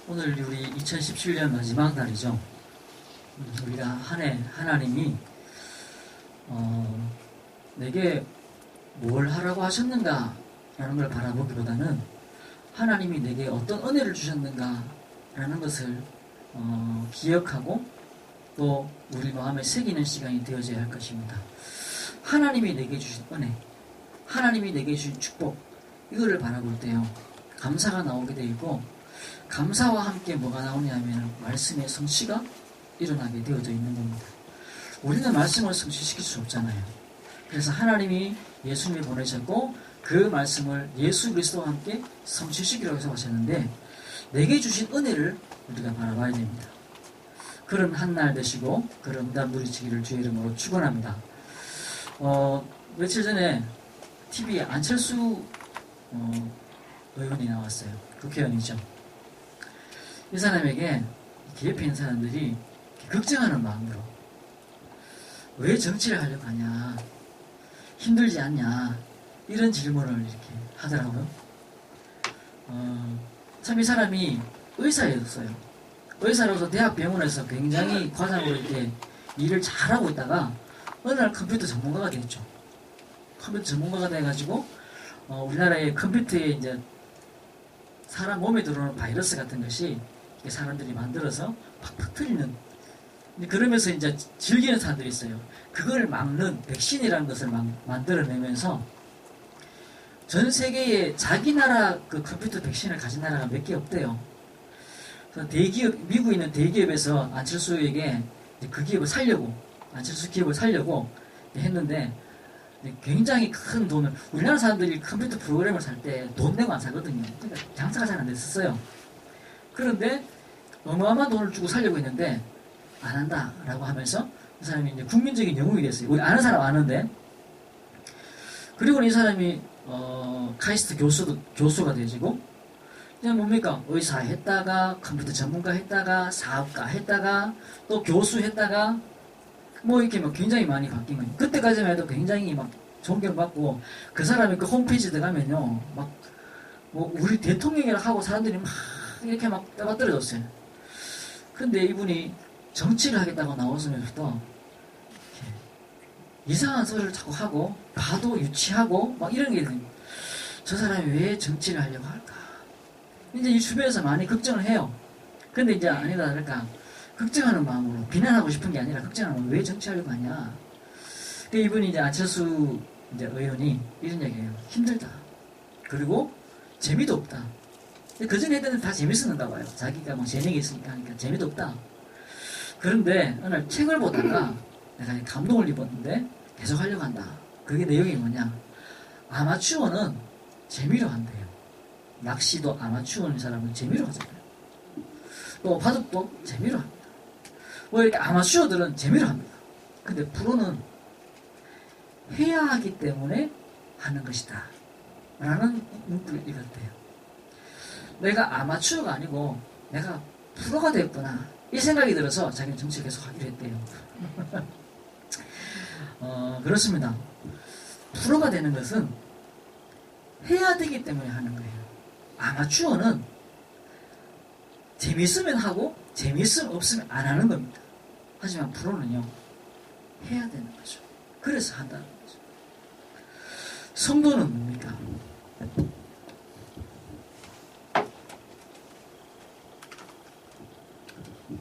오늘 우리 2017년 마지막 날이죠. 우리가 한 해 하나님이 내게 뭘 하라고 하셨는가 라는 걸 바라보기보다는 하나님이 내게 어떤 은혜를 주셨는가 라는 것을 기억하고 또 우리 마음에 새기는 시간이 되어져야 할 것입니다. 하나님이 내게 주신 은혜, 하나님이 내게 주신 축복, 이거를 바라볼 때요 감사가 나오게 되고, 감사와 함께 뭐가 나오냐면 말씀의 성취가 일어나게 되어져 있는 겁니다. 우리는 말씀을 성취시킬 수 없잖아요. 그래서 하나님이 예수님을 보내셨고 그 말씀을 예수 그리스도와 함께 성취시키라고 해서 하셨는데, 내게 주신 은혜를 우리가 바라봐야 됩니다. 그런 한 날 되시고 그런 응답 누리시기를 주의 이름으로 축원합니다. 며칠 전에 TV에 안철수 의원이 나왔어요. 국회의원이죠. 이 사람에게 옆에 있는 사람들이 걱정하는 마음으로 왜 정치를 하려고 하냐, 힘들지 않냐, 이런 질문을 이렇게 하더라고요. 참 이 사람이 의사였어요. 의사로서 대학병원에서 굉장히 과장으로 이렇게 일을 잘하고 있다가 어느 날 컴퓨터 전문가가 됐죠. 컴퓨터 전문가가 돼가지고 우리나라의 컴퓨터에 이제 사람 몸에 들어오는 바이러스 같은 것이 사람들이 만들어서 팍팍 터지는, 그러면서 이제 즐기는 사람들이 있어요. 그걸 막는 백신이라는 것을 만들어내면서 전 세계에 자기 나라 그 컴퓨터 백신을 가진 나라가 몇 개 없대요. 그래서 대기업, 미국에 있는 대기업에서 안철수에게 그 기업을 살려고, 안철수 기업을 살려고 했는데 굉장히 큰 돈을, 우리나라 사람들이 컴퓨터 프로그램을 살 때 돈 내고 안 사거든요. 그러니까 장사가 잘 안 됐었어요. 그런데 어마어마한 돈을 주고 살려고 했는데 안 한다라고 하면서 이 사람이 이제 국민적인 영웅이 됐어요. 우리 아는 사람 아는데. 그리고 이 사람이 카이스트 교수가 되지고, 그냥 뭡니까, 의사 했다가 컴퓨터 전문가 했다가 사업가 했다가 또 교수 했다가 뭐 이렇게 막 굉장히 많이 바뀐 거예요. 그때까지만 해도 굉장히 막 존경받고, 그 사람이 그 홈페이지 들어가면요 막 뭐 우리 대통령이라 하고 사람들이 막 이렇게 막 떠받들어졌어요. 근데 이분이 정치를 하겠다고 나오면서부터 이상한 소리를 자꾸 하고, 봐도 유치하고 막 이런 게 있어요. 저 사람이 왜 정치를 하려고 할까? 이제 이 주변에서 많이 걱정을 해요. 근데 이제 아니다 다를까 걱정하는 마음으로, 비난하고 싶은 게 아니라 걱정하는 마음으로 왜 정치하려고 하냐. 이분이 이제 안철수 이제 의원이 이런 얘기해요. 힘들다. 그리고 재미도 없다. 그전에 했던 다 재밌었는가 봐요. 자기가 뭐 재능이 있으니까 하니까 재미도 없다. 그런데 어느 날 책을 보다가 내가 감동을 입었는데 계속 하려고 한다. 그게 내용이 뭐냐, 아마추어는 재미로 한대요. 낚시도 아마추어인 사람은 재미로 하잖아요. 또 바둑도 재미로 합니다. 뭐 이렇게 아마추어들은 재미로 합니다. 근데 프로는 해야 하기 때문에 하는 것이다 라는 문구를 읽었대요. 내가 아마추어가 아니고 내가 프로가 됐구나, 이 생각이 들어서 자기는 정치를 계속 하기로 했대요. 그렇습니다. 프로가 되는 것은 해야 되기 때문에 하는 거예요. 아마추어는 재밌으면 하고 재밌으면 없으면 안 하는 겁니다. 하지만 프로는요 해야 되는 거죠. 그래서 한다는 거죠. 성도는 뭡니까?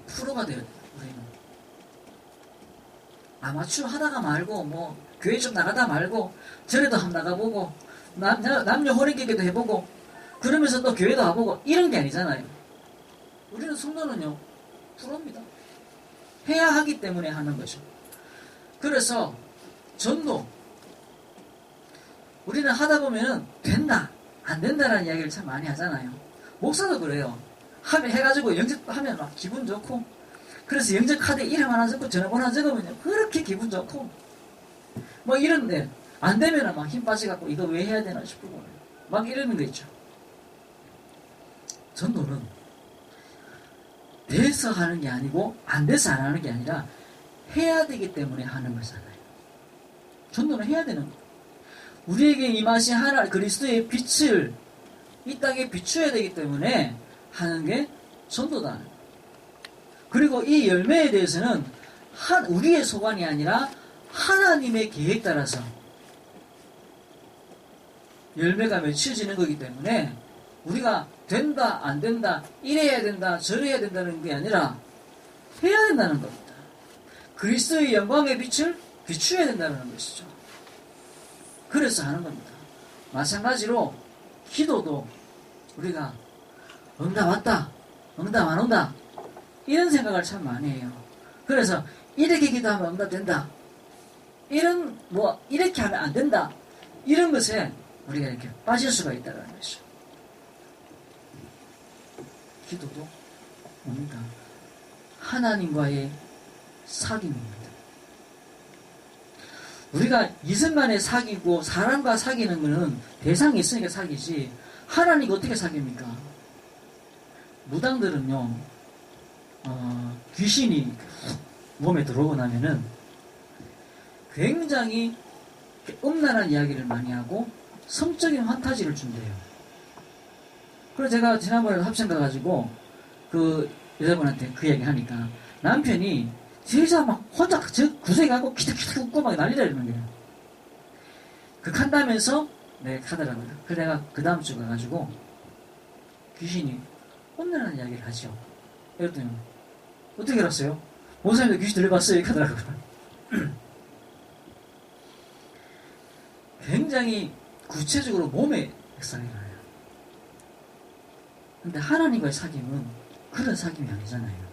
프로가 되어야 돼요. 우리는 아마추어 하다가 말고, 뭐 교회 좀 나가다 말고 절에도 한번 나가보고 남녀 호랭개도 해보고 그러면서 또 교회도 와보고 이런 게 아니잖아요. 우리는 성도는요 프로입니다. 해야 하기 때문에 하는 거죠. 그래서 전도, 우리는 하다 보면은 된다 안 된다라는 이야기를 참 많이 하잖아요. 목사도 그래요. 해가지고 영접하면 막 기분 좋고, 그래서 영접 카드에 이름 하나 적고 전화번호 하나 적으면요 그렇게 기분 좋고 뭐 이런데, 안 되면은 막 힘 빠져갖고 이거 왜 해야 되나 싶고 막 이러는 거 있죠. 전도는 돼서 하는 게 아니고 안 돼서 안 하는 게 아니라 해야 되기 때문에 하는 거잖아요. 전도는 해야 되는 거예요. 우리에게 임하신 하나님 그리스도의 빛을 이 땅에 비추어야 되기 때문에 하는 게 전도다. 그리고 이 열매에 대해서는 우리의 소관이 아니라 하나님의 계획 따라서 열매가 맺혀지는 거기 때문에 우리가 된다 안 된다 이래야 된다 저래야 된다는 게 아니라 해야 된다는 겁니다. 그리스도의 영광의 빛을 비추어야 된다는 것이죠. 그래서 하는 겁니다. 마찬가지로 기도도 우리가 응답 왔다 응답 안 온다 이런 생각을 참 많이 해요. 그래서 이렇게 기도하면 응답된다 이렇게 하면 안 된다 이런 것에 우리가 이렇게 빠질 수가 있다는 것이죠. 기도도 뭡니까? 하나님과의 사귐입니다. 우리가 이성간에 사귀고 사람과 사귀는 것은 대상이 있으니까 사귀지 하나님과 어떻게 사귀입니까? 무당들은요 귀신이 몸에 들어오고 나면은 굉장히 음란한 이야기를 많이 하고 성적인 환타지를 준대요. 그래서 제가 지난번에 합천 가가지고 그 여자분한테 그 얘기 하니까 남편이 진짜 막 혼자 저 구석에 가고 키득키득 웃고 막 난리라 이러는 거예요. 한다면서 네 하더라고요. 그래서 내가 그 다음 주 가가지고 귀신이 혼나는 이야기를 하죠. 이랬더니 어떻게 알았어요? 목사님도 귀신 들려봤어요? 이렇게 하더라고요. 굉장히 구체적으로 몸에 역사가 일어나요. 근데 하나님과의 사귐은 그런 사귐이 아니잖아요.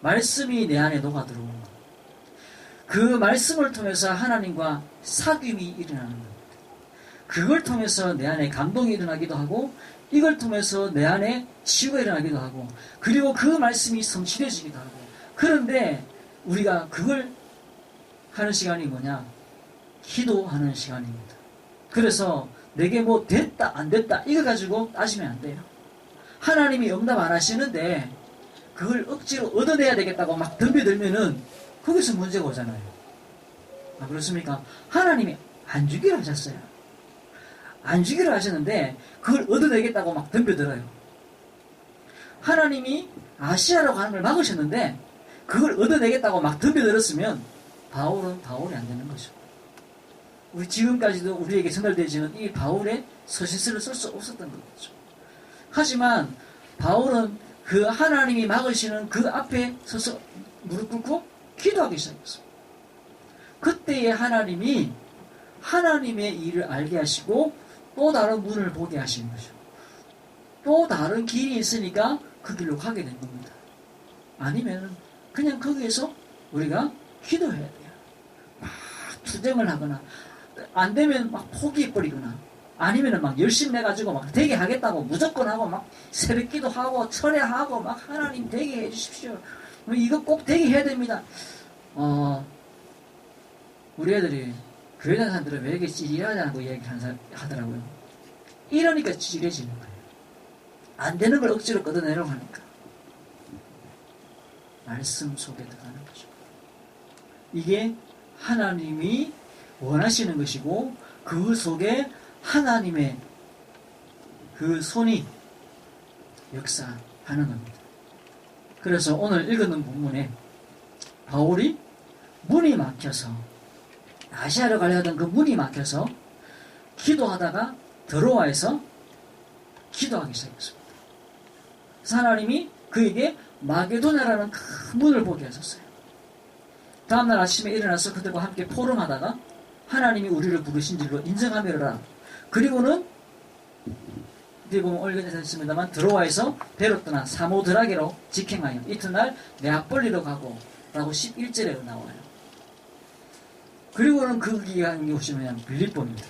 말씀이 내 안에 녹아 들어오는 것. 그 말씀을 통해서 하나님과 사귐이 일어나는 겁니다. 그걸 통해서 내 안에 감동이 일어나기도 하고 이걸 통해서 내 안에 치유가 일어나기도 하고 그리고 그 말씀이 성취되어지기도 하고 그런데 우리가 그걸 하는 시간이 뭐냐? 기도하는 시간입니다. 그래서 내게 뭐 됐다 안 됐다 이거 가지고 따지면 안 돼요. 하나님이 응답 안 하시는데 그걸 억지로 얻어내야 되겠다고 막 덤벼들면은 거기서 문제가 오잖아요. 아, 그렇습니까? 하나님이 안 주기로 하셨어요. 안 주기로 하셨는데 그걸 얻어내겠다고 막 덤벼들어요. 하나님이 아시아로 가는 걸 막으셨는데 그걸 얻어내겠다고 막 덤벼들었으면 바울은 바울이 안 되는 거죠. 우리 지금까지도 우리에게 전달되지는 이 바울의 서신서를 쓸 수 없었던 거죠. 하지만 바울은 그 하나님이 막으시는 그 앞에 서서 무릎 꿇고 기도하기 시작했어요. 그때에 하나님이 하나님의 일을 알게 하시고 또 다른 문을 보게 하시는 거죠. 또 다른 길이 있으니까 그 길로 가게 된 겁니다. 아니면 그냥 거기에서 우리가 기도해야 돼요. 막 투쟁을 하거나 안 되면 막 포기해버리거나 아니면 막 열심히 해가지고 막 되게 하겠다고 무조건 하고 막 새벽 기도하고 철회하고 막 하나님 되게 해주십시오. 이거 꼭 되게 해야 됩니다. 우리 애들이 교회 다니는 사람들은 왜 이렇게 찌질하냐고 하더라고요. 이러니까 찌질해지는 거예요. 안 되는 걸 억지로 걷어내려고 하니까. 말씀 속에 들어가는 거죠. 이게 하나님이 원하시는 것이고 그 속에 하나님의 그 손이 역사하는 겁니다. 그래서 오늘 읽었는 본문에 바울이 문이 막혀서 아시아로 가려던 그 문이 막혀서 기도하다가 드로아에서 기도하기 시작했습니다. 그래서 하나님이 그에게 마게도냐라는 큰 문을 보게 하셨어요. 다음날 아침에 일어나서 그들과 함께 포럼하다가 하나님이 우리를 부르신 줄로 인정하며라. 그리고는 뒤에 보면 올려졌습니다만 드로아에서 배로 떠나 사모드라게로 직행하여 이튿날 네아폴리로 가고 라고 11절에 나와요. 그리고는 그 기간이 보시면 빌립보입니다.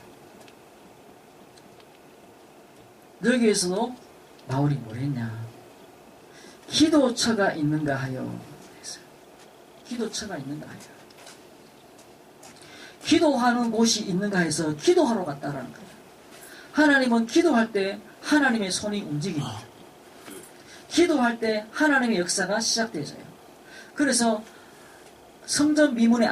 여기에서도 바울이 뭘 했냐? 기도처가 있는가 하여 했어요. 기도처가 있는가 하여. 기도하는 곳이 있는가 해서 기도하러 갔다라는 거예요. 하나님은 기도할 때 하나님의 손이 움직입니다. 기도할 때 하나님의 역사가 시작되어져요. 그래서 성전 미문의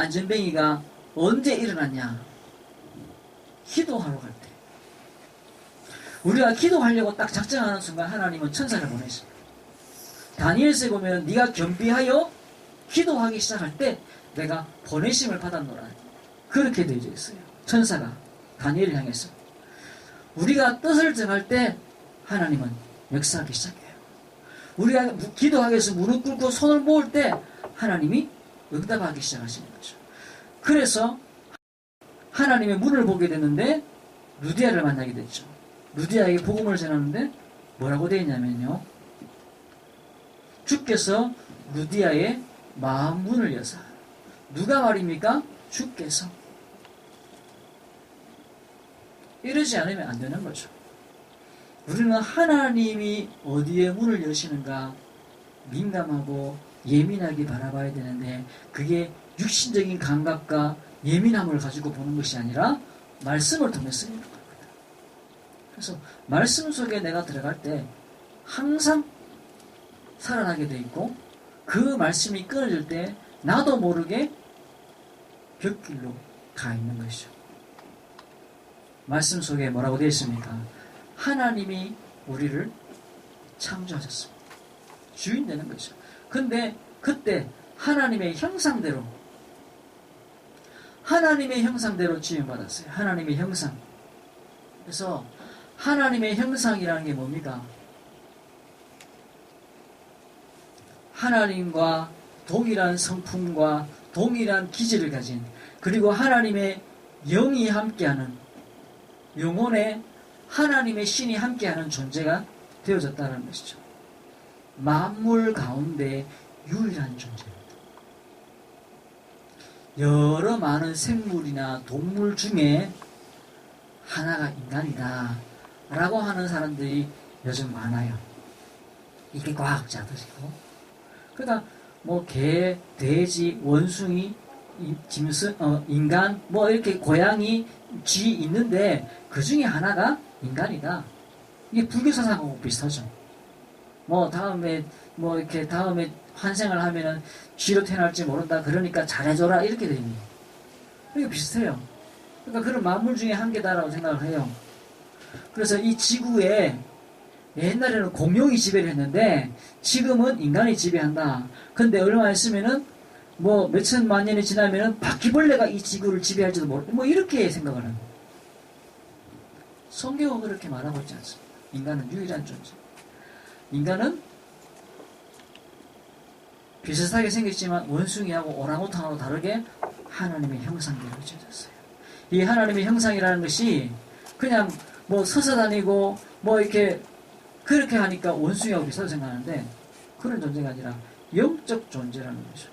우리가 기도하려고 딱 작정하는 순간 하나님은 천사를 보내십니다. 다니엘서에 보면 네가 겸비하여 기도하기 시작할 때 내가 보내심을 받았노라. 그렇게 되어 있어요. 천사가 다니엘을 향해서. 우리가 뜻을 정할 때 하나님은 역사하기 시작해요. 우리가 기도하기 위해서 무릎 꿇고 손을 모을 때 하나님이 응답하기 시작하시는 거죠. 그래서 하나님의 문을 보게 됐는데 루디아를 만나게 됐죠. 루디아에게 복음을 전하는데 뭐라고 되어 있냐면요. 주께서 루디아의 마음 문을 여사. 누가 말입니까? 주께서. 이러지 않으면 안 되는 거죠. 우리는 하나님이 어디에 문을 여시는가 민감하고 예민하게 바라봐야 되는데 그게 육신적인 감각과 예민함을 가지고 보는 것이 아니라 말씀을 통해서 보는 겁니다. 그래서 말씀 속에 내가 들어갈 때 항상 살아나게 돼 있고 그 말씀이 끊어질 때 나도 모르게 벽길로 가 있는 것이죠. 말씀 속에 뭐라고 되어 있습니까? 하나님이 우리를 창조하셨습니다. 주인 되는 거죠. 근데 그때 하나님의 형상대로 지음받았어요. 하나님의 형상. 그래서 하나님의 형상이라는 게 뭡니까? 하나님과 동일한 성품과 동일한 기질을 가진 그리고 하나님의 영이 함께하는 영혼에 하나님의 신이 함께하는 존재가 되어졌다는 것이죠. 만물 가운데 유일한 존재입니다. 여러 많은 생물이나 동물 중에 하나가 인간이다 라고 하는 사람들이 요즘 많아요. 이게 과학자들이고 그러니까 뭐 개, 돼지, 원숭이, 짐승, 인간, 뭐 이렇게 고양이, 쥐 있는데 그 중에 하나가 인간이다. 이게 불교 사상하고 비슷하죠. 뭐 다음에 환생을 하면은 쥐로 태어날지 모른다. 그러니까 잘해줘라 이렇게 됩니다. 이게 비슷해요. 그러니까 그런 만물 중에 한 개다라고 생각을 해요. 그래서 이 지구에 옛날에는 공룡이 지배를 했는데 지금은 인간이 지배한다. 근데 얼마 있으면은 뭐 몇천만 년이 지나면은 바퀴벌레가 이 지구를 지배할지도 모르고 뭐 이렇게 생각을 합니다. 성경은 그렇게 말하고 있지 않습니다. 인간은 유일한 존재. 인간은 비슷하게 생겼지만 원숭이하고 오랑우탄하고 다르게 하나님의 형상대로 지어졌어요. 이 하나님의 형상이라는 것이 그냥 뭐 서서 다니고 뭐 이렇게 그렇게 하니까 원숭이하고 비슷하게 생각하는데 그런 존재가 아니라 영적 존재라는 거죠.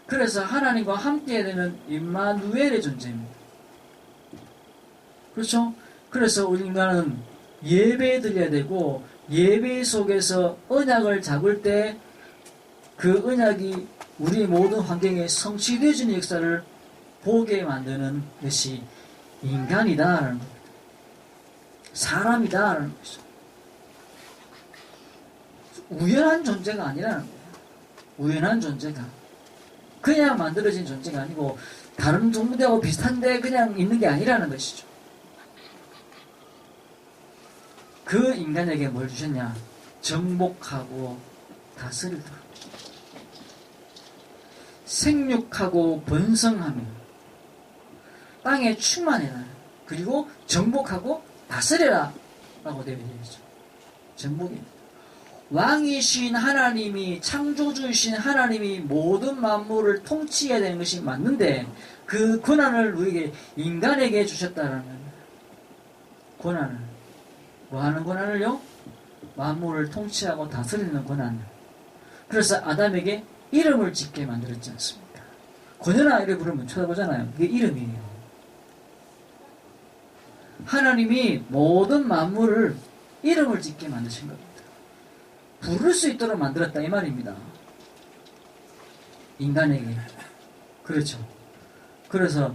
그래서 하나님과 함께 되는 임마누엘의 존재입니다. 그렇죠? 그래서 우리 인간은 예배 드려야 되고 예배 속에서 언약을 잡을 때 그 언약이 우리 모든 환경에 성취되어지는 역사를 보게 만드는 것이 인간이다라는 겁니다. 사람이다라는 것이죠. 우연한 존재가 아니라는 거예요. 우연한 존재가 그냥 만들어진 존재가 아니고 다른 동물들하고 비슷한데 그냥 있는 게 아니라는 것이죠. 그 인간에게 뭘 주셨냐? 정복하고 다스리도록 생육하고 번성하며 땅에 충만해라. 그리고 정복하고 다스려라 라고 되어 있죠. 정복입니다. 왕이신 하나님이 창조주이신 하나님이 모든 만물을 통치해야 되는 것이 맞는데 그 권한을 우리에게 인간에게 주셨다라는 권한을 뭐 하는 권한을요? 만물을 통치하고 다스리는 권한을. 그래서 아담에게 이름을 짓게 만들었지 않습니까? 고년아 이래 부르면 쳐다보잖아요. 그게 이름이에요. 하나님이 모든 만물을 이름을 짓게 만드신 겁니다. 부를 수 있도록 만들었다 이 말입니다. 인간에게. 그렇죠. 그래서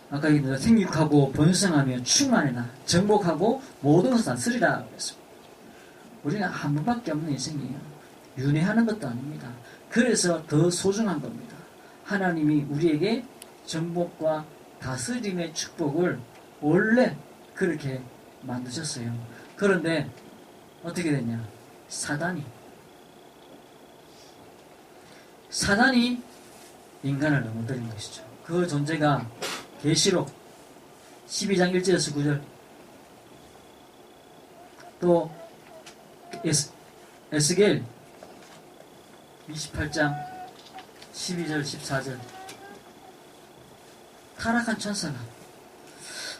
아까 얘기했던 생육하고 번성하며 충만해라. 정복하고 모든 것을 다스리라 그랬습니다. 우리는 한 번밖에 없는 인생이에요. 윤회하는 것도 아닙니다. 그래서 더 소중한 겁니다. 하나님이 우리에게 정복과 다스림의 축복을 원래 그렇게 만드셨어요. 그런데 어떻게 됐냐? 사단이 인간을 넘어뜨린 것이죠. 그 존재가 계시록 12장 1절에서 9절, 또 에스겔 28장 12절 14절, 타락한 천사가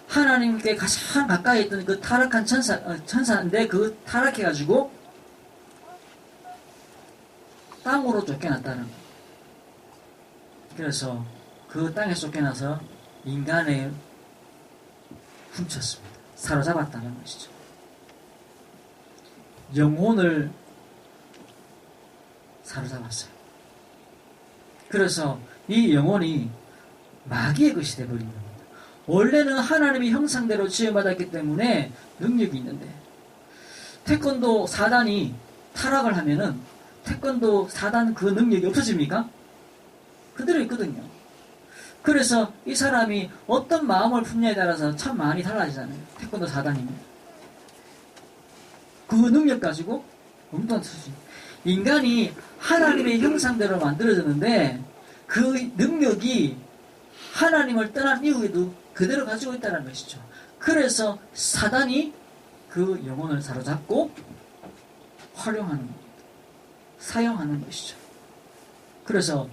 하나님께 가장 가까이 있던 그 타락한 천사인데 그 타락해가지고 땅으로 쫓겨났다는 거예요. 그래서 그 땅에 쫓겨나서 인간을 훔쳤습니다. 사로잡았다는 것이죠. 영혼을 사로잡았어요. 그래서 이 영혼이 마귀의 것이 되어버린 겁니다. 원래는 하나님의 형상대로 지음받았기 때문에 능력이 있는데, 태권도 사단이 타락을 하면은 태권도 사단 그 능력이 없어집니까? 그대로 있거든요. 그래서 이 사람이 어떤 마음을 품냐에 따라서 참 많이 달라지잖아요. 태권도 사단이면. 그 능력 가지고 엉뚱한 수준. 인간이 하나님의 형상대로 만들어졌는데 그 능력이 하나님을 떠난 이후에도 그대로 가지고 있다는 것이죠. 그래서 사단이 그 영혼을 사로잡고 활용하는 겁니다. 사용하는 것이죠. 그래서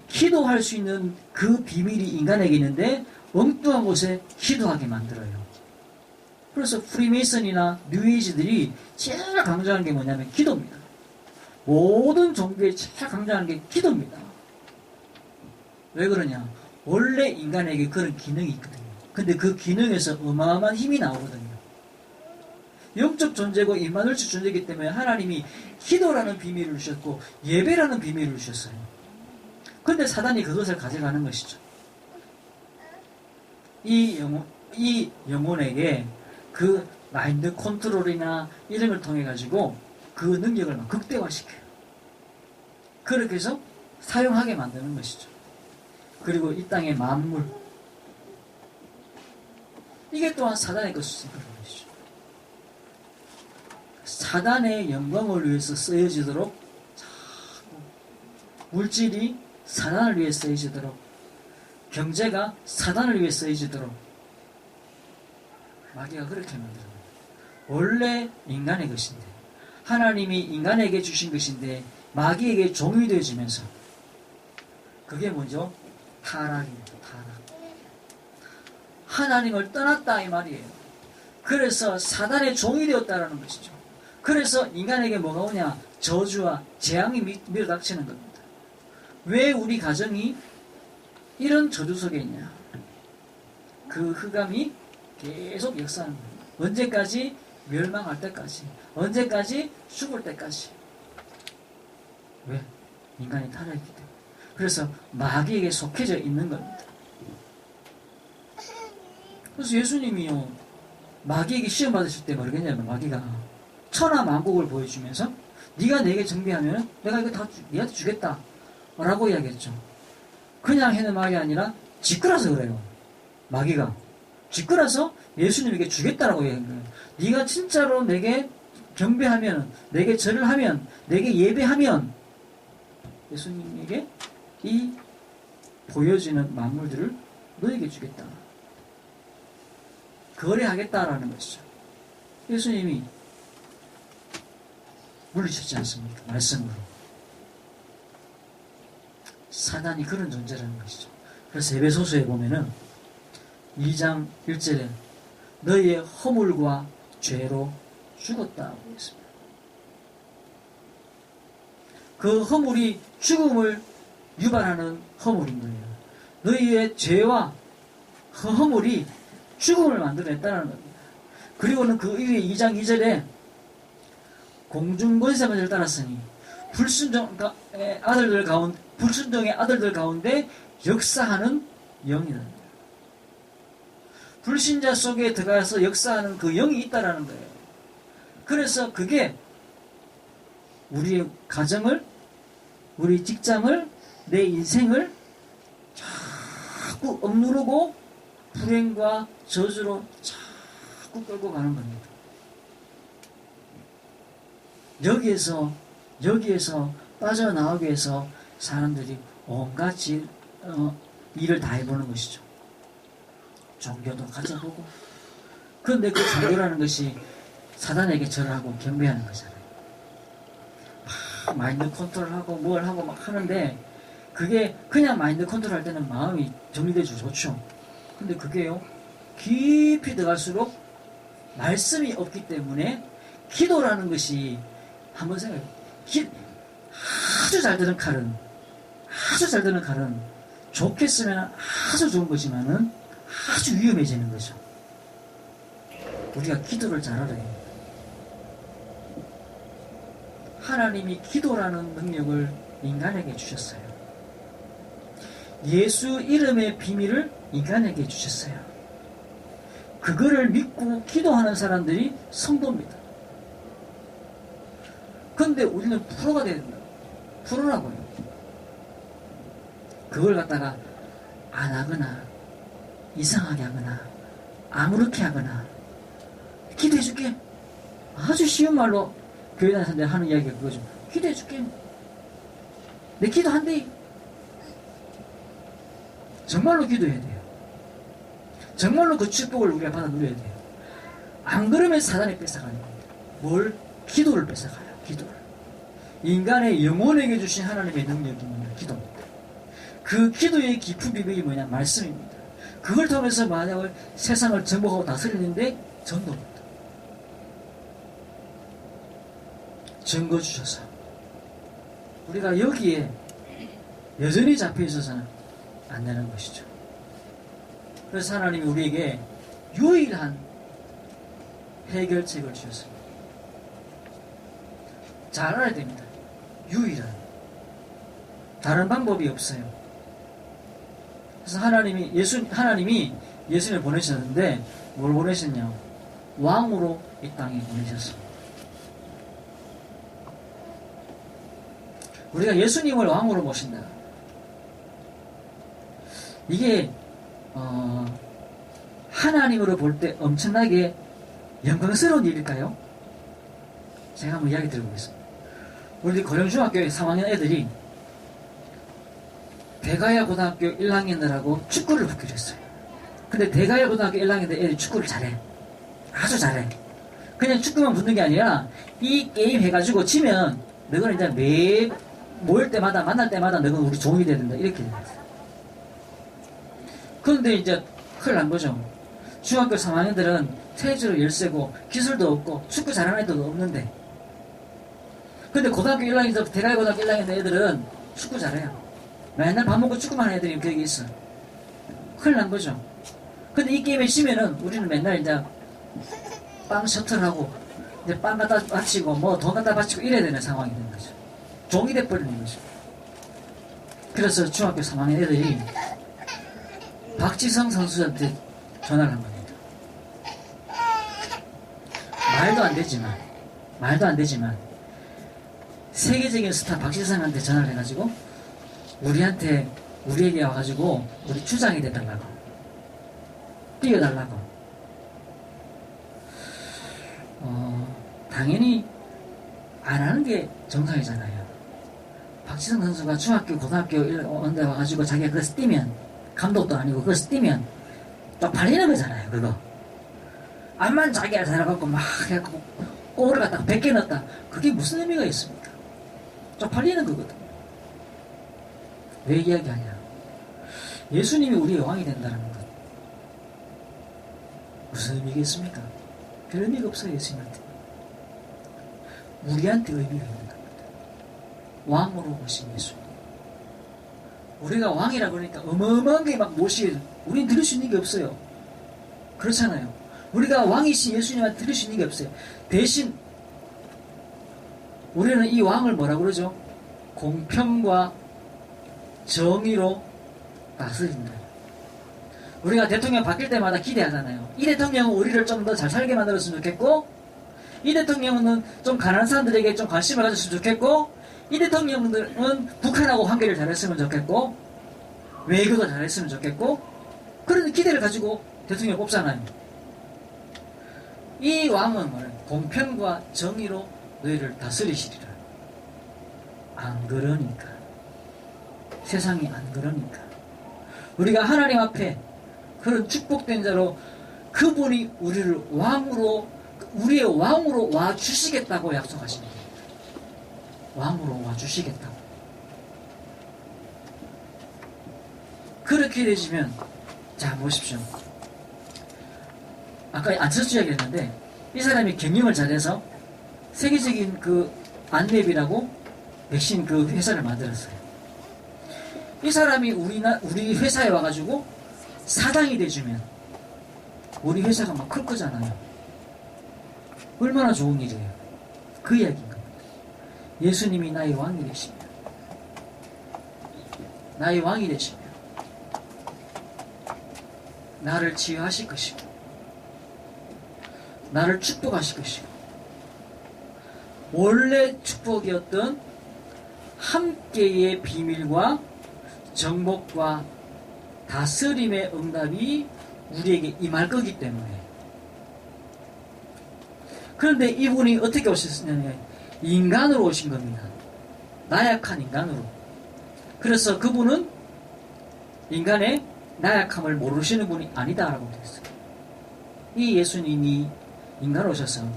기도할 수 있는 그 비밀이 인간에게 있는데 엉뚱한 곳에 기도하게 만들어요. 그래서 프리메이슨이나 뉴에이지들이 제일 강조하는 게 뭐냐면 기도입니다. 모든 종교에 제일 강조하는 게 기도입니다. 왜 그러냐? 원래 인간에게 그런 기능이 있거든요. 근데 그 기능에서 어마어마한 힘이 나오거든요. 영적 존재고 임마누엘적 존재이기 때문에 하나님이 기도라는 비밀을 주셨고 예배라는 비밀을 주셨어요. 근데 사단이 그것을 가져가는 것이죠. 이 영혼에게 그 마인드 컨트롤이나 이런 걸 통해 가지고 그 능력을 막 극대화시켜요. 그렇게 해서 사용하게 만드는 것이죠. 그리고 이 땅의 만물, 이게 또한 사단의 것이죠. 사단의 영광을 위해서 쓰여지도록, 물질이 사단을 위해 쓰여지도록, 경제가 사단을 위해 쓰여지도록 마귀가 그렇게 만들어요. 원래 인간의 것인데, 하나님이 인간에게 주신 것인데 마귀에게 종이 되어지면서, 그게 뭐죠? 타락입니다. 타락. 하나님을 떠났다 이 말이에요. 그래서 사단의 종이 되었다라는 것이죠. 그래서 인간에게 뭐가 오냐? 저주와 재앙이 밀어닥치는 겁니다. 왜 우리 가정이 이런 저주 속에 있냐? 그 흑암이 계속 역사하는 거예요. 언제까지? 멸망할 때까지. 언제까지? 죽을 때까지. 왜? 인간이 타락했기 때문에. 그래서 마귀에게 속해져 있는 겁니다. 그래서 예수님이요, 마귀에게 시험 받으실 때 모르겠냐면 마귀가 천하만국을 보여주면서 네가 내게 정죄하면 내가 이거 다 네한테 주겠다 라고 이야기했죠. 그냥 하는 말이 아니라 짓거려서 그래요. 마귀가 짓거려서 예수님에게 주겠다라고 얘기한 거예요. 네가 진짜로 내게 경배하면, 내게 절을 하면, 내게 예배하면 예수님에게 이 보여지는 만물들을 너에게 주겠다. 거래하겠다라는 것이죠. 예수님이 물리쳤지 않습니까? 말씀으로. 사단이 그런 존재라는 것이죠. 그래서 에베소서에 보면은 2장 1절에 너희의 허물과 죄로 죽었다고 했습니다. 그 허물이 죽음을 유발하는 허물인 거예요. 너희의 죄와 허물이 죽음을 만들어냈다는 겁니다. 그리고는 그 이후에 2장 2절에 공중권세만을 따랐으니 불순종의 아들들 가운데 역사하는 영이다. 불신자 속에 들어가서 역사하는 그 영이 있다라는 거예요. 그래서 그게 우리의 가정을, 우리 직장을, 내 인생을 자꾸 억누르고 불행과 저주로 자꾸 자꾸 끌고 가는 겁니다. 여기에서 빠져나오기 위해서 사람들이 온갖 일을 다 해보는 것이죠. 종교도 가져보고. 그런데 그 종교라는 것이 사단에게 절하고 경배하는 거잖아요. 막 마인드 컨트롤하고 뭘 하고 막 하는데, 그게 그냥 마인드 컨트롤 할 때는 마음이 정리되죠. 좋죠. 근데 그게요, 깊이 들어갈수록 말씀이 없기 때문에 기도라는 것이, 한번 생각해요. 아주 잘 드는 칼은, 좋게 쓰면 아주 좋은 거지만은 아주 위험해지는 거죠. 우리가 기도를 잘 알아야 합니다. 하나님이 기도라는 능력을 인간에게 주셨어요. 예수 이름의 비밀을 인간에게 주셨어요. 그거를 믿고 기도하는 사람들이 성도입니다. 그런데 우리는 프로가 돼야 된다. 프로라고요. 그걸 갖다가 안 하거나 이상하게 하거나 아무렇게 하거나, 기도해줄게. 아주 쉬운 말로 교회 다니는 사람들 하는 이야기가 그거죠. 기도해줄게. 내 기도한대. 정말로 기도해야 돼요. 정말로 그 축복을 우리가 받아 누려야 돼요. 안 그러면 사단이 뺏어가는 겁니다. 뭘? 기도를 뺏어가요. 기도를. 인간의 영혼에게 주신 하나님의 능력이 뭐냐? 기도입니다. 그 기도의 깊은 비밀이 뭐냐? 말씀입니다. 그걸 통해서 만약을 세상을 정복하고 다스리는데 전도입니다. 증거 주셔서 우리가 여기에 여전히 잡혀 있어서는 안 되는 것이죠. 그래서 하나님이 우리에게 유일한 해결책을 주셨습니다. 잘 알아야 됩니다. 유일한. 다른 방법이 없어요. 그래서 하나님이 예수님을 보내셨는데 뭘 보내셨냐? 왕으로 이 땅에 보내셨습니다. 우리가 예수님을 왕으로 모신다. 이게 하나님으로 볼 때 엄청나게 영광스러운 일일까요? 제가 한번 이야기 드려보겠습니다. 우리 고령중학교 3학년 애들이 대가야 고등학교 1학년들하고 축구를 붙기로 했어요. 근데 대가야 고등학교 1학년들 애들이 축구를 잘해. 아주 잘해. 그냥 축구만 붙는 게 아니라 이 게임 해가지고 지면 너는 이제 매 모일 때마다 만날 때마다 너는 우리 종이 돼야 된다. 이렇게 됐어요. 그런데 이제 큰일 난 거죠. 중학교 3학년들은 체질로 열세고 기술도 없고 축구 잘하는 애들도 없는데, 근데 고등학교 1학년에서 대가야 고등학교 1학년 애들은 축구 잘해요. 맨날 밥 먹고 축구만 하는 애들이 거기 있어. 큰일 난 거죠. 근데 이 게임에 지면은 우리는 맨날 이제 빵 셔틀하고 이제 빵 갖다 바치고 뭐 돈 갖다 바치고 이래야 되는 상황이 된 거죠. 종이 돼버리는 거죠. 그래서 중학교 3학년 애들이 박지성 선수한테 전화를 한 겁니다. 말도 안 되지만 세계적인 스타 박지성한테 전화를 해가지고 우리에게 와가지고 우리 주장이 돼달라고, 뛰어달라고. 당연히 안 하는 게 정상이잖아요. 박지성 선수가 중학교 고등학교 원대 와가지고 자기가 그것을 뛰면, 감독도 아니고 그것을 뛰면 쪽팔리는 거잖아요. 그거 암만 자기가 잘해갖고 막 해갖고 골을 갖다가 100개 넣었다, 그게 무슨 의미가 있습니까? 쪽팔리는 거거든. 왜 이야기하냐? 예수님이 우리의 왕이 된다는 것, 무슨 의미겠습니까? 별 의미가 없어요. 예수님한테. 우리한테 의미가 있는 겁니다. 왕으로 오신 예수님. 우리가 왕이라 그러니까 어마어마한 게 막 모시게, 우린 들을 수 있는 게 없어요. 그렇잖아요. 우리가 왕이신 예수님한테 들을 수 있는 게 없어요. 대신 우리는 이 왕을 뭐라 그러죠? 공평과 정의로 다스린다. 우리가 대통령 바뀔 때마다 기대하잖아요. 이 대통령은 우리를 좀 더 잘 살게 만들었으면 좋겠고, 이 대통령은 좀 가난한 사람들에게 좀 관심을 가졌으면 좋겠고, 이 대통령은 북한하고 관계를 잘했으면 좋겠고, 외교도 잘했으면 좋겠고, 그런 기대를 가지고 대통령을 뽑잖아요. 이 왕은 뭐래? 공평과 정의로 너희를 다스리시리라. 안 그러니까. 세상이 안 그러니까. 우리가 하나님 앞에 그런 축복된 자로 그분이 우리를 왕으로, 우리의 왕으로 와 주시겠다고 약속하십니다. 왕으로 와 주시겠다고. 그렇게 되시면, 자, 보십시오. 아까 안철수 이야기했는데, 이 사람이 경영을 잘해서 세계적인 그 안랩이라고 백신 그 회사를 만들었어요. 이 사람이 우리 회사에 와가지고 사장이 돼주면 우리 회사가 막 클 거잖아요. 얼마나 좋은 일이에요. 그 이야기인 겁니다. 예수님이 나의 왕이 되시면, 나의 왕이 되시면 나를 치유하실 것이고, 나를 축복하실 것이고, 원래 축복이었던 함께의 비밀과 정복과 다스림의 응답이 우리에게 임할 거기 때문에. 그런데 이분이 어떻게 오셨느냐? 인간으로 오신 겁니다. 나약한 인간으로. 그래서 그분은 인간의 나약함을 모르시는 분이 아니다라고 되어 있어요. 이 예수님이 인간으로 오셔서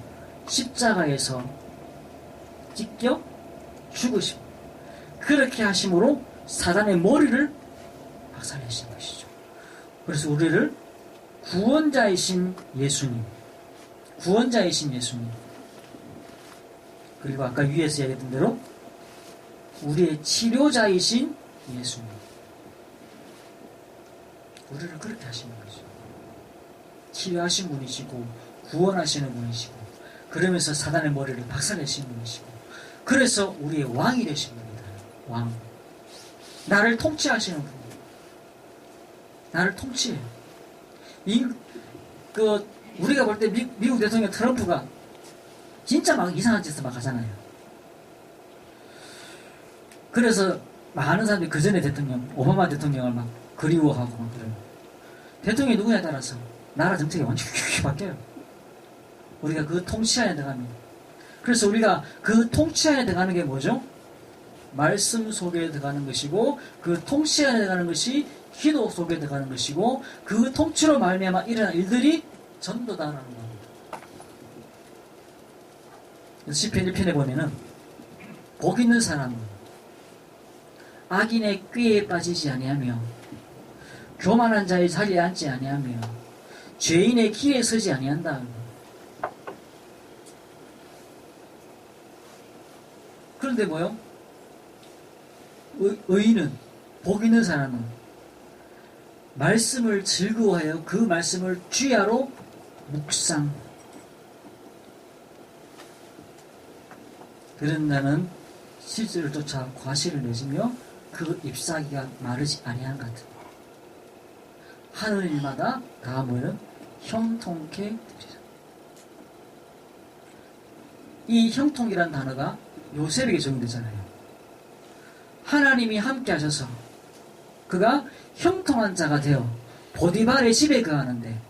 십자가에서 직접 죽으시고, 그렇게 하심으로 사단의 머리를 박살내신 것이죠. 그래서 우리를 구원자이신 예수님, 그리고 아까 위에서 얘기했던 대로 우리의 치료자이신 예수님, 우리를 그렇게 하시는 거죠. 치료하신 분이시고 구원하시는 분이시고, 그러면서 사단의 머리를 박살내신 분이시고, 그래서 우리의 왕이 되신 분입니다. 왕. 나를 통치하시는 분. 나를 통치해요. 우리가 볼 때 미국 대통령 트럼프가 진짜 막 이상한 짓을 막 하잖아요. 그래서 많은 사람들이 그 전에 오바마 대통령을 막 그리워하고 막 그래요. 대통령이 누구냐에 따라서 나라 정책이 완전히 바뀌어요. 우리가 그 통치 안에 들어가면. 그래서 우리가 그 통치 안에 들어가는 게 뭐죠? 말씀 속에 들어가는 것이고, 그 통치 안에 들어가는 것이 기도 속에 들어가는 것이고, 그 통치로 말미암아 일어난 일들이 전도다라는 겁니다. 시편 1편에 보면은 복 있는 사람은 악인의 꾀에 빠지지 아니하며 교만한 자의 자리에 앉지 아니하며 죄인의 길에 서지 아니한다. 그런데 뭐요? 의인은, 복 있는 사람은 말씀을 즐거워하여 그 말씀을 주야로 묵상. 그런 자는 실수를 쫓아 과실을 맺으며 그 잎사귀가 마르지 아니한 것 같은. 하는 일마다 다 뭐예요? 형통케 되리라. 이 형통이란 단어가 요셉에게 적용되잖아요. 하나님이 함께 하셔서 그가 형통한 자가 되어 보디발의 집에 거하는데,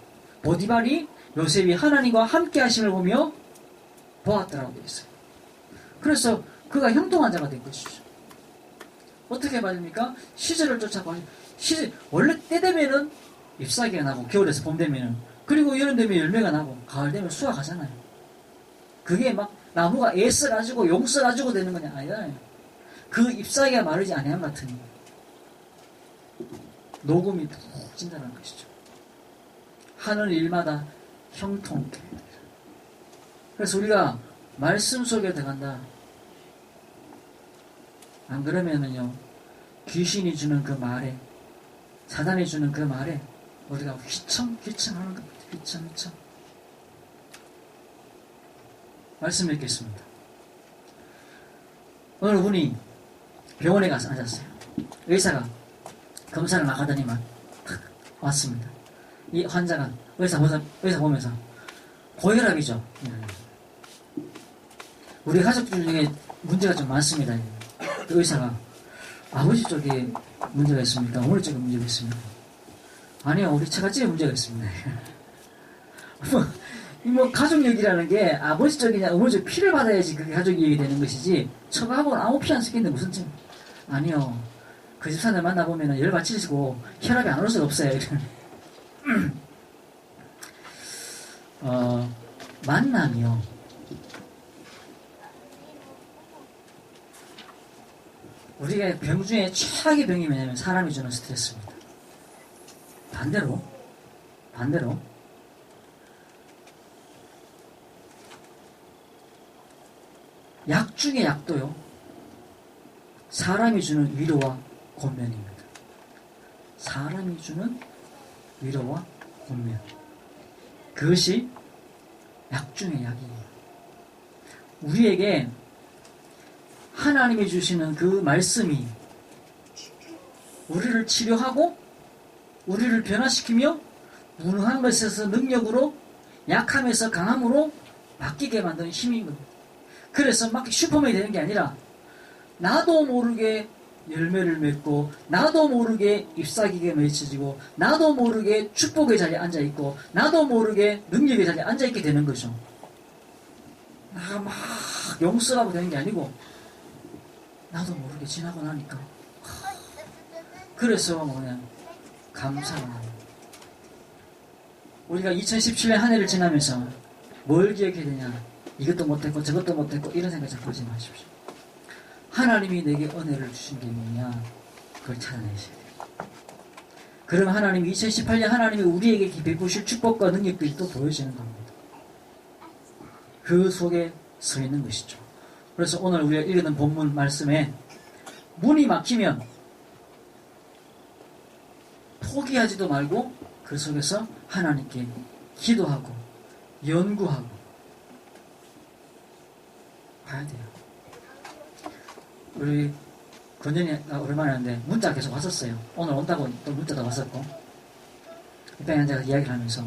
보디발이 요셉이 하나님과 함께 하심을 보며 보았더라고 되어 있어요. 그래서 그가 형통한 자가 된 것이죠. 어떻게 말입니까? 시절을 쫓아가. 원래 때 되면은 잎사귀가 나고, 겨울에서 봄 되면은, 그리고 여름 되면 열매가 나고, 가을 되면 수확하잖아요. 그게 막 나무가 애써가지고 용써가지고 되는 건 아니잖아요. 그 잎사귀가 마르지 아니한 같으니 녹음이 푹 진다는 것이죠. 하는 일마다 형통케. 그래서 우리가 말씀 속에 들어간다. 안 그러면은요, 귀신이 주는 그 말에, 사단이 주는 그 말에 우리가 휘청휘청하는 겁니다. 휘청휘청. 말씀 읽겠습니다. 어느 분이 병원에 가서 앉았어요. 의사가 검사를 막 하더니만 왔습니다. 이 환자가 의사 보면서 고혈압이죠. 우리 가족들 중에 문제가 좀 많습니다. 그 의사가, 아버지 쪽에 문제가 있습니까? 어머니 쪽에 문제가 있습니까? 아니요, 우리 처갓집에 문제가 있습니다. 뭐 가족력이라는 게 아버지 쪽이냐 어머니 쪽 피를 받아야지 그게 가족력이 되는 것이지 처가하고는 아무 피 안 섞이는데 무슨 증 아니요. 그 집사람을 만나보면 열받치시고 혈압이 안 올 수가 없어요. 만남이요. 우리가 병 중에 최악의 병이 뭐냐면 사람이 주는 스트레스입니다. 반대로 약 중에 약도요. 사람이 주는 위로와 권면입니다. 사람이 주는 위로와 권면. 그것이 약 중의 약이에요. 우리에게 하나님이 주시는 그 말씀이 우리를 치료하고 우리를 변화시키며 무능한 것에서 능력으로 약함에서 강함으로 바뀌게 만드는 힘인 겁니다. 그래서 막 슈퍼맨이 되는 게 아니라 나도 모르게 열매를 맺고 나도 모르게 잎사귀가 맺혀지고 나도 모르게 축복의 자리에 앉아있고 나도 모르게 능력의 자리에 앉아있게 되는 거죠. 나가 막 용서하고 되는 게 아니고 나도 모르게 지나고 나니까 그래서 뭐냐 감사가 나요. 우리가 2017년 한 해를 지나면서 뭘 기억해야 되냐 이것도 못했고 저것도 못했고 이런 생각 자꾸 하지 마십시오. 하나님이 내게 은혜를 주신 게 뭐냐 그걸 찾아내셔야 돼요. 그럼 하나님이 2018년 하나님이 우리에게 베푸실 축복과 능력들이 또 보여지는 겁니다. 그 속에 서 있는 것이죠. 그래서 오늘 우리가 읽는 본문 말씀에 문이 막히면 포기하지도 말고 그 속에서 하나님께 기도하고 연구하고 봐야 돼요. 우리 건전이 오랜만에 왔는데 문자 계속 왔었어요. 오늘 온다고 또 문자도 왔었고 입장에 앉아서 이야기를 하면서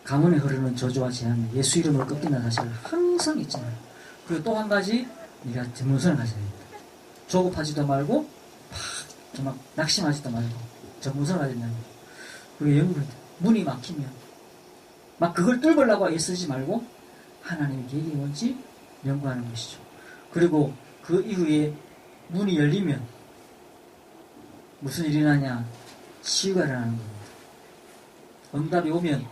가문에 흐르는 저주와 재앙이 예수 이름으로 꺾인다는 사실을 항상 있잖아요. 그리고 또 한 가지 네가 전문성을 가져야 됩니다. 조급하지도 말고 막 낙심하지도 말고 전문성을 가져야 된다는 거예요. 그리고 연구를 문이 막히면 막 그걸 뚫으려고 애쓰지 말고 하나님의 계획이 뭔지 연구하는 것이죠. 그리고 그 이후에 문이 열리면 무슨 일이 나냐 치유가 일어나는 겁니다. 응답이 오면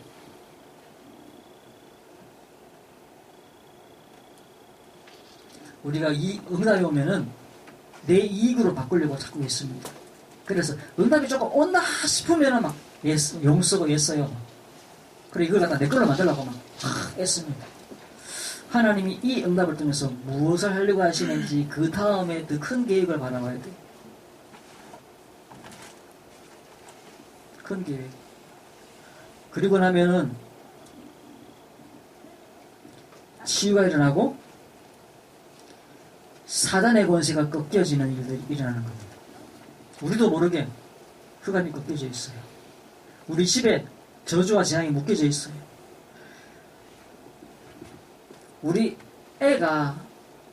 우리가 이 응답이 오면은 내 이익으로 바꾸려고 자꾸 했습니다. 그래서 응답이 조금 온다 싶으면은 막 용쓰고 애써요. 그래 이걸 갖다 내 걸로 만들려고 막 애씁니다. 하나님이 이 응답을 통해서 무엇을 하려고 하시는지 그 다음에 더 큰 계획을 바라봐야 돼요. 큰 계획. 그리고 나면은 치유가 일어나고 사단의 권세가 꺾여지는 일들이 일어나는 겁니다. 우리도 모르게 흑암이 꺾여져 있어요. 우리 집에 저주와 재앙이 묶여져 있어요. 우리 애가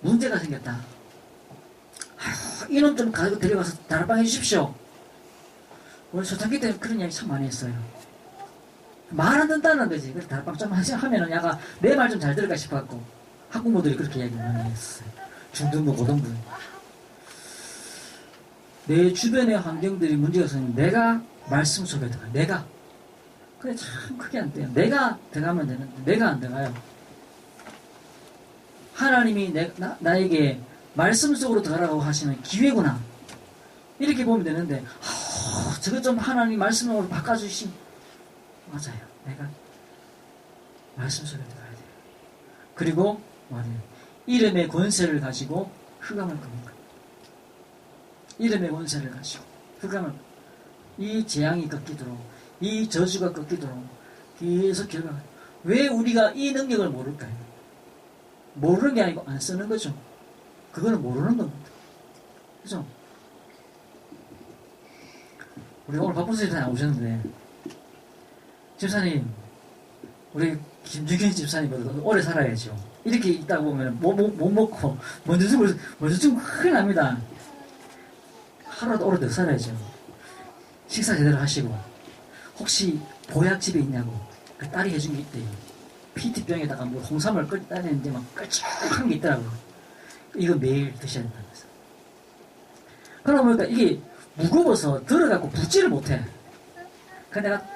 문제가 생겼다. 아휴, 이놈 좀 가지고 데려가서 다락방 해주십시오. 우리 초창기 때 그런 이야기 참 많이 했어요. 말 안 듣는다는 거지. 그래서 다락방 좀 하면은 야가 내 말 좀 잘 들을까 싶어갖고 학부모들이 그렇게 이야기 많이 했어요. 중등부, 고등부. 내 주변의 환경들이 문제가 있으면 내가 말씀 속에 들어가요. 내가. 그래 참 크게 안 돼요. 내가 들어가면 되는데 내가 안 들어가요. 하나님이 나에게 말씀 속으로 들어가라고 하시는 기회구나. 이렇게 보면 되는데 저거 좀 하나님 말씀으로 바꿔주신 맞아요. 내가 말씀 속에 들어가야 돼요. 그리고 말이에요. 이름의 권세를 가지고 흑암을 끕니다. 이름의 권세를 가지고 흑암을 이 재앙이 꺾이도록 이 저주가 꺾이도록 계속 결과가 왜 우리가 이 능력을 모를까요? 모르는 게 아니고 안 쓰는 거죠. 그거는 모르는 겁니다. 그죠? 우리 오늘 바쁜 집사님 나오셨는데 집사님 우리 김준경 집사님보다 오래 살아야죠. 이렇게 있다 보면 못 먹고 먼저 좀 큰일 납니다. 하루라도 오래 더 살아야죠. 식사 제대로 하시고 혹시 보약 집에 있냐고 그 딸이 해준 게 있대요. PT병에다가 뭐 홍삼을 끓다는데 막 끌쭉한 게 있더라고요. 이거 매일 드셔야 된다면서. 그러다 보니까 이게 무거워서 들어가고 붓지를 못해. 그래서 내가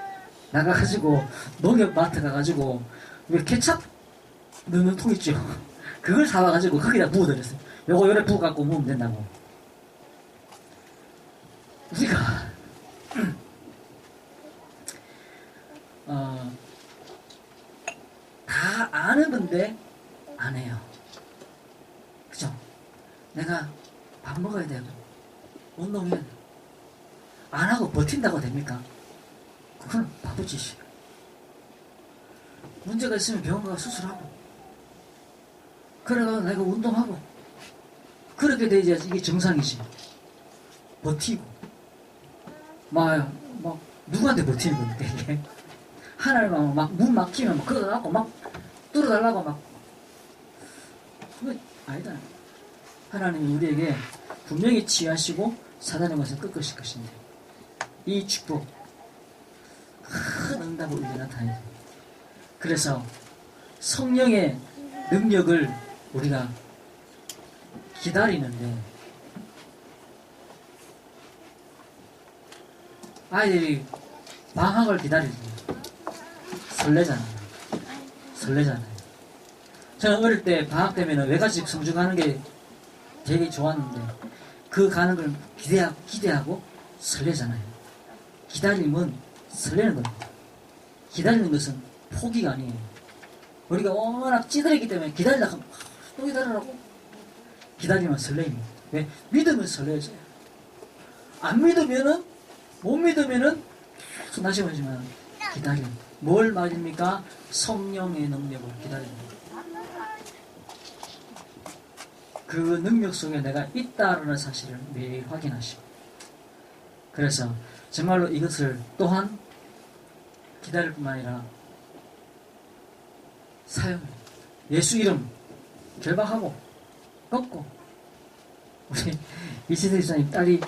나가가지고 농협마트 가가지고 왜 케찹 넣는 통 있죠? 그걸 사와가지고 거기다 부어드렸어요. 요거 요래 부어갖고 먹으면 된다고. 우리가 다 아는 건데 안 해요. 그죠? 내가 밥 먹어야 되고 운동해야 돼. 안 하고 버틴다고 됩니까? 그건 바보짓이에요. 문제가 있으면 병원 가서 수술하고 그래가 내가 운동하고 그렇게 돼야지 이게 정상이지. 버티고 막 누구한테 버티는 겁니까 이게? 하나님 막 문 막히면 막 그거 갖고 막 뚫어달라고 막 그거 아니다. 하나님이 우리에게 분명히 치유하시고 사단의 것을 꺾으실 것인데 이 축복 큰 응답을 우리에게 나타내요. 그래서 성령의 능력을 우리가 기다리는데 아이들이 방학을 기다리죠. 설레잖아요. 저는 어릴 때 방학 되면 외갓집 성주 가는 게 되게 좋았는데 그 가는 걸 기대하고 설레잖아요. 기다림은 설레는 겁니다. 기다리는 것은 포기가 아니에요. 우리가 워낙 찌들었기 때문에 기다리다가 하면 또 기다리라고 기다리면 설레입니다. 왜? 믿으면 설레죠. 안 믿으면은 못 믿으면은 다시 말하지만 기다림. 뭘 말입니까? 성령의 능력을 기다립니다. 그 능력 속에 내가 있다는 사실을 매일 확인하시고 그래서 정말로 이것을 또한 기다릴 뿐만 아니라 사용해. 예수 이름 결박하고 꺾고 우리 이시세 집사님 딸이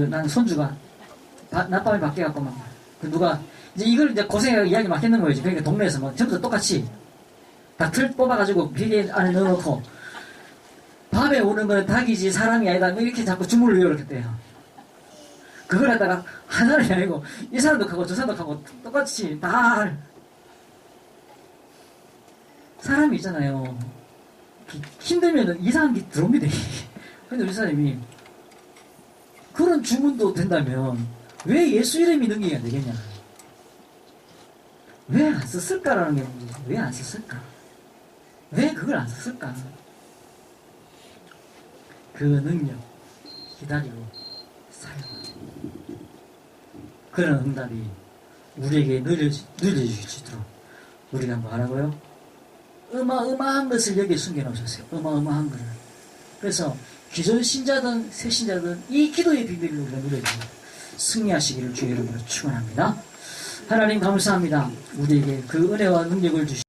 난 손주가 낮밤에 밖에 갖고 막 누가 이제 이걸 이제 고생하고 이야기 막 했는 거예요. 그러니까 동네에서 뭐 전부 다 똑같이 다 틀 뽑아가지고 비계 안에 넣어놓고 밤에 오는 거는 닭이지 사람이 아니다 이렇게 자꾸 주문을 외우겠대요. 그걸 갖다가 한 사람이 아니고 이 사람도 하고 저 사람도 하고 똑같이 다 사람이 있잖아요. 힘들면 이상한 게 들어옵니다. 근데 우리 사람이 그런 주문도 된다면 왜 예수 이름이 능력이 안 되겠냐? 왜 안 썼을까라는 게 문제죠. 왜 안 썼을까? 왜 그걸 안 썼을까? 그 능력 기다리고 사용하고 그런 응답이 우리에게 늘려주시도록 우리가 뭐하라고요? 어마어마한 것을 여기에 숨겨놓으셨어요. 어마어마한 것을. 그래서 기존 신자든 새 신자든 이 기도의 비밀을 우리가 누려줍니다. 승리하시기를 주의 이름으로 축원합니다. 하나님 감사합니다. 우리에게 그 은혜와 능력을 주시